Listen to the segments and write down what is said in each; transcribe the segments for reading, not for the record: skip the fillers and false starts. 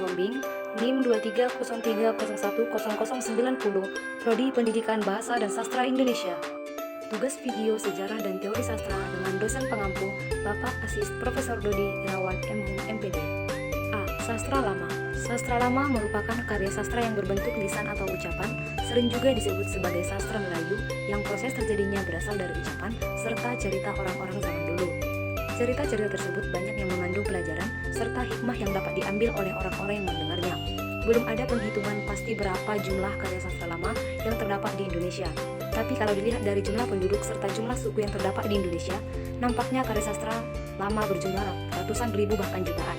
Pembimbing NIM 2303010090, Prodi Pendidikan Bahasa dan Sastra Indonesia. Tugas video sejarah dan teori sastra dengan dosen pengampu Bapak Asis Profesor Dodi Irawan MHum MPD. A. Sastra lama. Sastra lama merupakan karya sastra yang berbentuk lisan atau ucapan, sering juga disebut sebagai sastra Melayu, yang proses terjadinya berasal dari ucapan serta cerita orang-orang zaman dulu. Cerita-cerita tersebut banyak yang mengandung pelajaran serta hikmah yang dapat diambil oleh orang-orang yang mendengarnya. Belum ada penghitungan pasti berapa jumlah karya sastra lama yang terdapat di Indonesia. Tapi kalau dilihat dari jumlah penduduk serta jumlah suku yang terdapat di Indonesia, nampaknya karya sastra lama berjumlah ratusan ribu bahkan jutaan.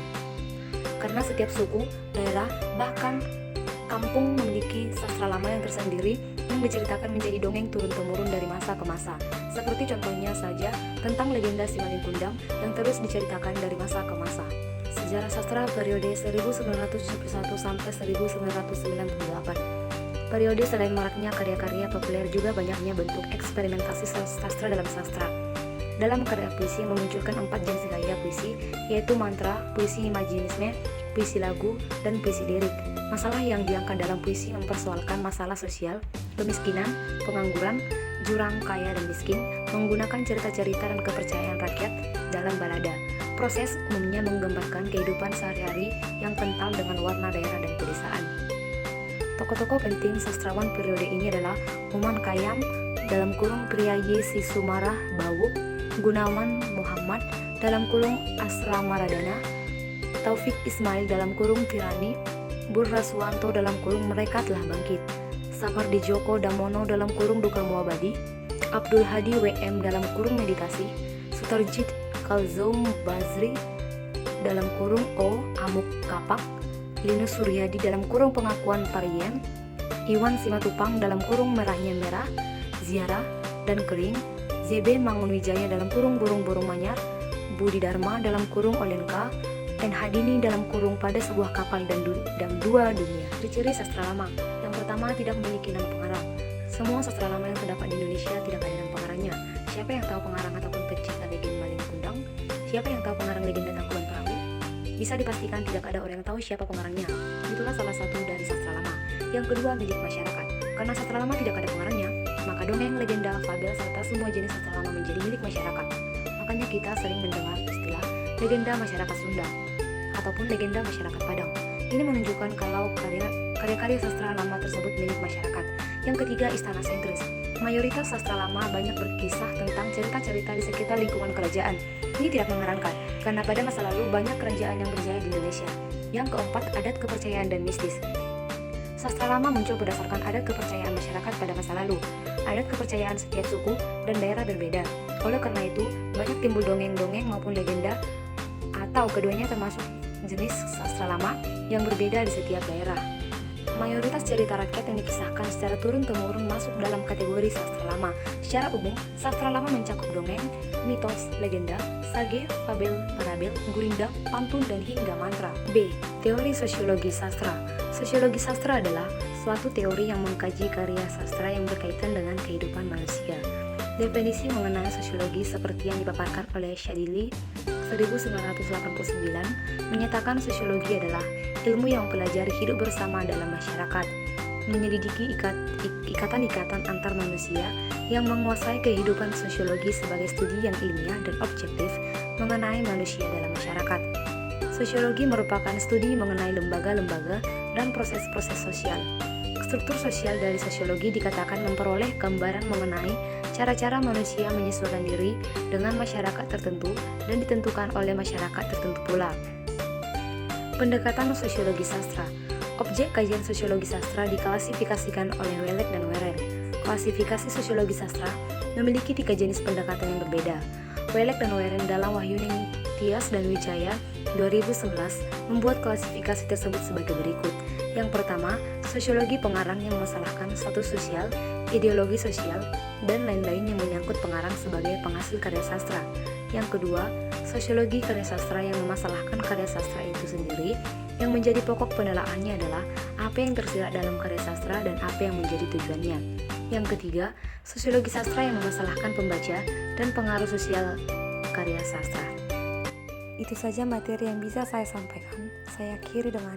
Karena setiap suku, daerah, bahkan kampung memiliki sastra lama yang tersendiri yang diceritakan menjadi dongeng turun-temurun dari masa ke masa. Seperti contohnya saja tentang legenda Simalin Kundang yang terus diceritakan dari masa ke masa. Sejarah sastra periode 1971 sampai 1998. Periode selain maraknya karya-karya populer juga banyaknya bentuk eksperimentasi sastra dalam sastra. Dalam karya puisi memunculkan 4 jenis gaya puisi, yaitu mantra, puisi imajinisme, puisi lagu, dan puisi lirik. Masalah yang diangkat dalam puisi mempersoalkan masalah sosial, kemiskinan, pengangguran, jurang kaya dan miskin, menggunakan cerita-cerita dan kepercayaan rakyat dalam balada. Proses umumnya menggambarkan kehidupan sehari-hari yang kental dengan warna daerah dan pedesaan. Tokoh-tokoh penting sastrawan periode ini adalah Uman Khayyam dalam kurung Priyayi Sisumarah Bawuk, Gunawan Muhammad dalam kurung Asra Maradana, Taufik Ismail dalam kurung Tirani, Burra Suwanto dalam kurung Mereka Telah Bangkit, Sapardi Djoko Damono dalam kurung Duka Muabadi, Abdul Hadi WM dalam kurung Meditasi, Sutarjit Kalzoum Bazri dalam kurung O Amuk Kapak, Linus Suryadi dalam kurung Pengakuan Parien, Iwan Simatupang dalam kurung Merahnya Merah, Ziarah dan Kering, ZB Mangunwijaya dalam kurung Burung-Burung Manyar, Budi Dharma dalam kurung Olenka, N. Hadini dalam kurung Pada Sebuah Kapal dan Dua Dunia. Ciri-ciri sastra lama. Yang pertama, tidak memiliki nama pengarang. Semua sastra lama yang terdapat di Indonesia tidak ada nama pengarangnya. Siapa yang tahu pengarang ataupun pencipta legenda Malin Kundang? Siapa yang tahu pengarang legenda Tangkuban Perahu? Bisa dipastikan tidak ada orang yang tahu siapa pengarangnya. Itulah salah satu dari sastra lama. Yang kedua, milik masyarakat. Karena sastra lama tidak ada pengarangnya, maka dongeng, legenda, fabel, serta semua jenis sastra lama menjadi milik masyarakat. Makanya kita sering mendengar istilah legenda masyarakat Sunda ataupun legenda masyarakat Padang. Ini menunjukkan kalau karya-karya sastra lama tersebut milik masyarakat. Yang ketiga, istana sentris. Mayoritas sastra lama banyak berkisah tentang cerita-cerita di sekitar lingkungan kerajaan. Ini tidak mengherankan, karena pada masa lalu banyak kerajaan yang berjaya di Indonesia. Yang keempat, adat kepercayaan dan mistis. Sastra lama muncul berdasarkan adat kepercayaan masyarakat pada masa lalu. Adat kepercayaan setiap suku dan daerah berbeda. Oleh karena itu, banyak timbul dongeng-dongeng maupun legenda, atau keduanya termasuk jenis sastra lama yang berbeda di setiap daerah. Mayoritas cerita rakyat yang dikisahkan secara turun-temurun masuk dalam kategori sastra lama. Secara umum, sastra lama mencakup dongeng, mitos, legenda, sage, fabel, parabel, gurindam, pantun, dan hingga mantra. B. Teori sosiologi sastra. Sosiologi sastra adalah suatu teori yang mengkaji karya sastra yang berkaitan dengan kehidupan manusia. Definisi mengenai sosiologi seperti yang dipaparkan oleh Shadili 1989 menyatakan sosiologi adalah ilmu yang mempelajari hidup bersama dalam masyarakat, menyelidiki ikatan-ikatan antar manusia yang menguasai kehidupan sosiologi sebagai studi yang ilmiah dan objektif mengenai manusia dalam masyarakat. Sosiologi merupakan studi mengenai lembaga-lembaga dan proses-proses sosial. Struktur sosial dari sosiologi dikatakan memperoleh gambaran mengenai cara-cara manusia menyesuaikan diri dengan masyarakat tertentu dan ditentukan oleh masyarakat tertentu pula. Pendekatan sosiologi sastra. Objek kajian sosiologi sastra diklasifikasikan oleh Welek dan Weren. Klasifikasi sosiologi sastra memiliki 3 jenis pendekatan yang berbeda. Welek dan Weren dalam Wahyuning Tias dan Wijaya 2011 membuat klasifikasi tersebut sebagai berikut. Yang pertama, sosiologi pengarang yang memasalahkan status sosial, ideologi sosial, dan lain-lain yang menyangkut pengarang sebagai penghasil karya sastra. Yang kedua, sosiologi karya sastra yang memasalahkan karya sastra itu sendiri, yang menjadi pokok penelaannya adalah apa yang tersirat dalam karya sastra dan apa yang menjadi tujuannya. Yang ketiga, sosiologi sastra yang memasalahkan pembaca dan pengaruh sosial karya sastra. Itu saja materi yang bisa saya sampaikan. Saya akhiri dengan